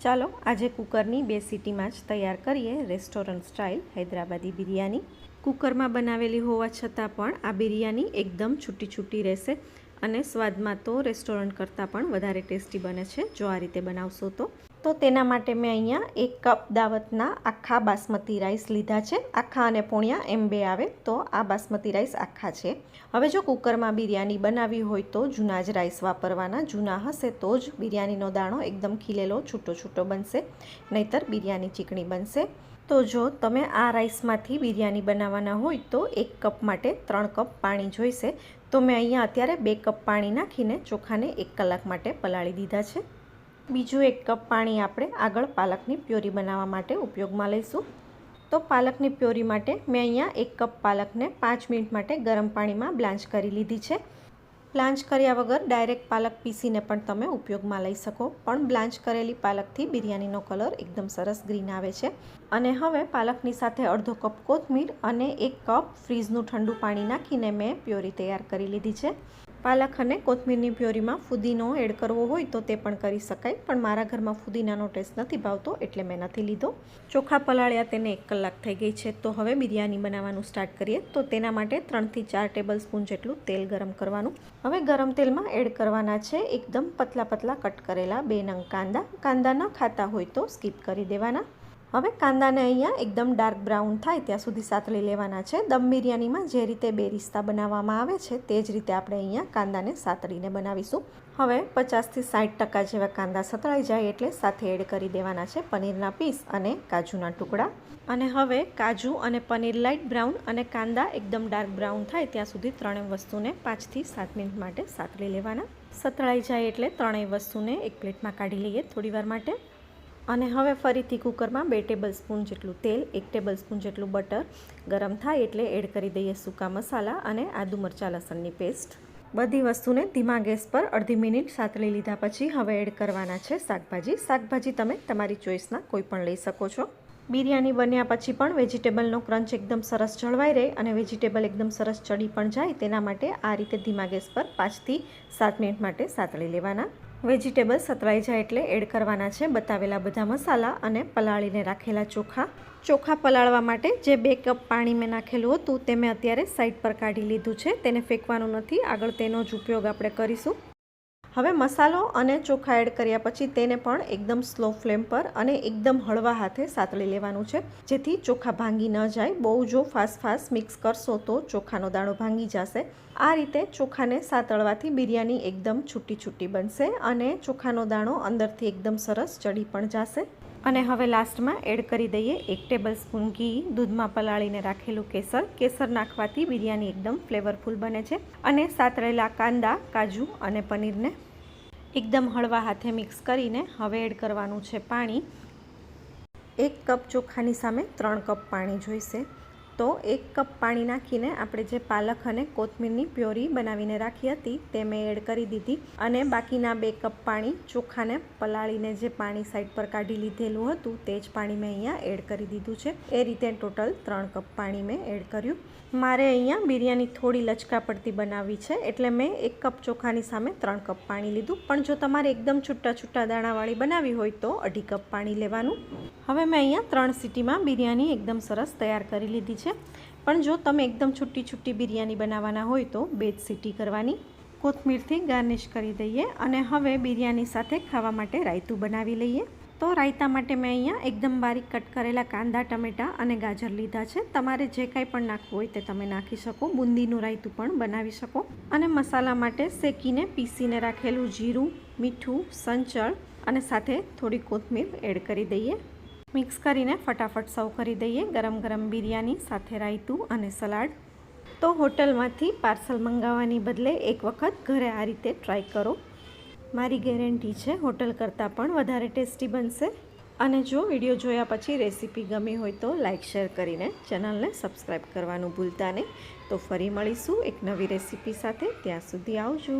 ચાલો આજે કુકરની 2 સીટીમાં જ તૈયાર કરીએ રેસ્ટોરન્ટ સ્ટાઇલ હૈદરાબાદી બિરયાની। કુકરમાં બનાવેલી હોવા છતાં પણ આ બિરયાની એકદમ છૂટી છૂટી રહેશે અને સ્વાદમાં તો રેસ્ટોરન્ટ કરતાં પણ વધારે ટેસ્ટી બને છે જો આ રીતે બનાવશો તો તેના માટે મેં અહીંયા 1 કપ દાવતના આખા બાસમતી રાઈસ લીધા છે। આખા અને પોણિયા એમ 2 આવે તો આ બાસમતી રાઈસ આખા છે। હવે જો કુકરમાં બિરયાની બનાવવી હોય તો જૂના જ રાઈસ વાપરવાના। જૂના હશે તો જ બિરયાનીનો દાણો એકદમ ખીલેલો છૂટો છૂટો બનશે, નહીતર બિરયાની ચીકણી બનશે। તો જો તમે આ રાઈસમાંથી બિરયાની બનાવવાના હોય તો 1 કપ માટે 3 કપ પાણી જોઈશે। તો મેં અહીંયા અત્યારે 2 કપ પાણી નાખીને ચોખાને 1 કલાક માટે પલાળી દીધા છે। બીજું 1 કપ પાણી આપણે આગળ પાલકની પ્યોરી બનાવવા માટે ઉપયોગમાં લઈશું। તો પાલકની પ્યોરી માટે મેં અહીંયા 1 કપ પાલકને 5 મિનિટ માટે ગરમ પાણીમાં બ્લાન્ચ કરી લીધી છે। બ્લાન્ચ કર્યા વગર ડાયરેક્ટ પાલક પીસીને પણ તમે ઉપયોગમાં લઈ શકો, પણ બ્લાન્ચ કરેલી પાલકથી બિરયાનીનો કલર એકદમ સરસ ગ્રીન આવે છે। અને હવે પાલકની સાથે અડધો કપ કોથમીર અને 1 કપ ફ્રીજનું ઠંડુ પાણી નાખીને મેં પ્યોરી તૈયાર કરી લીધી છે। પાલક અને કોથમીરની પ્યોરીમાં ફુદીનો એડ કરવો હોય તો તે પણ કરી શકાય, પણ મારા ઘરમાં ફુદીનાનો ટેસ્ટ નથી ભાવતો એટલે મેં નથી લીધો। ચોખા પલાળ્યા તેને 1 કલાક થઈ ગઈ છે। તો હવે બિરયાની બનાવવાનું સ્ટાર્ટ કરીએ। તો તેના માટે 3 થી 4 ટેબલ સ્પૂન જેટલું તેલ ગરમ કરવાનું। હવે ગરમ તેલમાં એડ કરવાના છે એકદમ પતલા પતલા કટ કરેલા 2 નંગ કાંદા। કાંદા ન ખાતા હોય તો સ્કીપ કરી દેવાના। હવે કાંદાને અહીંયા એકદમ ડાર્ક બ્રાઉન થાય ત્યાં સુધી સાતળી લેવાના છે। દમ બિરયાનીમાં જે રીતે બેરિસ્તા બનાવવામાં આવે છે તે જ રીતે આપણે અહીંયા કાંદાને સાતળીને બનાવીશું। હવે 50 થી 60% જેવા કાંદા સતળાઈ જાય એટલે સાથે એડ કરી દેવાના છે પનીરના પીસ અને કાજુના ટુકડા। અને હવે કાજુ અને પનીર લાઇટ બ્રાઉન અને કાંદા એકદમ ડાર્ક બ્રાઉન થાય ત્યાં સુધી ત્રણેય વસ્તુને 5 થી 7 મિનિટ માટે સાતળી લેવાના। સતળાઈ જાય એટલે ત્રણેય વસ્તુને એક પ્લેટમાં કાઢી લઈએ થોડીવાર માટે। અને હવે ફરીથી કુકરમાં 2 ટેબલ સ્પૂન જેટલું તેલ, 1 ટેબલ સ્પૂન જેટલું બટર ગરમ થાય એટલે એડ કરી દઈએ સૂકા મસાલા અને આદુ મરચાં લસણની પેસ્ટ। બધી વસ્તુને ધીમા ગેસ પર અડધી મિનિટ સાતળી લીધા પછી હવે એડ કરવાના છે શાકભાજી। શાકભાજી તમે તમારી ચોઈસના કોઈ પણ લઈ શકો છો। બિરયાની બન્યા પછી પણ વેજીટેબલનો ક્રંચ એકદમ સરસ જળવાઈ રહે અને વેજીટેબલ એકદમ સરસ ચડી પણ જાય તેના માટે આ રીતે ધીમા ગેસ પર 5 થી 7 મિનિટ માટે સાતળી લેવાના। વેજીટેબલ સતળાઈ જાય એટલે એડ કરવાના છે બતાવેલા બધા મસાલા અને પલાળીને રાખેલા ચોખા। ચોખા પલાળવા માટે જે 2 કપ પાણી મેં નાખેલું હતું તે મેં અત્યારે સાઈડ પર કાઢી લીધું છે, તેને ફેંકવાનું નથી, આગળ તેનો જ ઉપયોગ આપણે કરીશું। હવે મસાલો અને ચોખા એડ કર્યા પછી તેને પણ એકદમ સ્લો ફ્લેમ પર અને એકદમ હળવા હાથે સાતળી લેવાનું છે જેથી ચોખા ભાંગી ન જાય। બહુ જો ફાસ્ટ મિક્સ કરશો તો ચોખાનો દાણો ભાંગી જશે। આ રીતે ચોખાને સાતળવાથી બિરયાની એકદમ છૂટી છૂટી બનશે અને ચોખાનો દાણો અંદરથી એકદમ સરસ ચડી પણ જશે। અને હવે લાસ્ટમાં એડ કરી દઈએ 1 ટેબલ સ્પૂન ઘી, દૂધમાં પલાળીને રાખેલું કેસર। કેસર નાખવાથી બિરયાની એકદમ ફ્લેવરફુલ બને છે। અને સાતળેલા કાંદા, કાજુ અને પનીરને એકદમ હળવા હાથે મિક્સ કરીને હવે એડ કરવાનું છે પાણી। 1 કપ ચોખાની સામે 3 કપ પાણી જોઈશે। તો 1 કપ પાણી નાખીને આપણે જે પાલક અને કોથમીરની પ્યોરી બનાવીને રાખી હતી તે મેં એડ કરી દીધી અને બાકીના 2 કપ પાણી ચોખાને પલાળીને જે પાણી સાઈડ પર કાઢી લીધેલું હતું તે જ પાણી મેં અહીંયા એડ કરી દીધું છે। એ રીતે ટોટલ 3 કપ પાણી મેં એડ કર્યું। મારે અહીંયા બિરયાની થોડી લચકા પડતી બનાવવી છે એટલે મેં 1 કપ ચોખાની સામે 3 કપ પાણી લીધું, પણ જો તમારે એકદમ છૂટા છૂટા દાણાવાળી બનાવવી હોય તો 2.5 કપ પાણી લેવાનું। હવે મેં અહીંયા 3 સીટીમાં બિરયાની એકદમ સરસ તૈયાર કરી લીધી છે, પણ જો તમે એકદમ છૂટી છૂટી બિરયાની બનાવવાના હોય તો 2 જ સીટી કરવાની। કોથમીરથી ગાર્નિશ કરી દઈએ અને હવે બિરયાની સાથે ખાવા માટે રાયતું બનાવી લઈએ। તો રાયતા માટે મેં અહીંયા એકદમ બારીક કટ કરેલા કાંદા, ટમેટાં અને ગાજર લીધા છે। તમારે જે કાંઈ પણ નાખવું હોય તે તમે નાખી શકો, બુંદીનું રાયતું પણ બનાવી શકો। અને મસાલા માટે શેકીને પીસીને રાખેલું જીરું, મીઠું, સંચળ અને સાથે થોડી કોથમીર એડ કરી દઈએ। મિક્સ કરીને ફટાફટ સર્વ કરી દઈએ ગરમ ગરમ બિરયાની સાથે રાયતું અને સલાડ। તો હોટલમાંથી પાર્સલ મંગાવવાની બદલે એક વખત ઘરે આ રીતે ટ્રાય કરો, મારી ગેરંટી છે હોટલ કરતાં પણ વધારે ટેસ્ટી બનશે। અને જો વિડીયો જોયા પછી રેસીપી ગમી હોય તો લાઇક શેર કરીને ચેનલને સબસ્ક્રાઈબ કરવાનું ભૂલતા નહીં। તો ફરી મળીશું એક નવી રેસીપી સાથે, ત્યાં સુધી આવજો।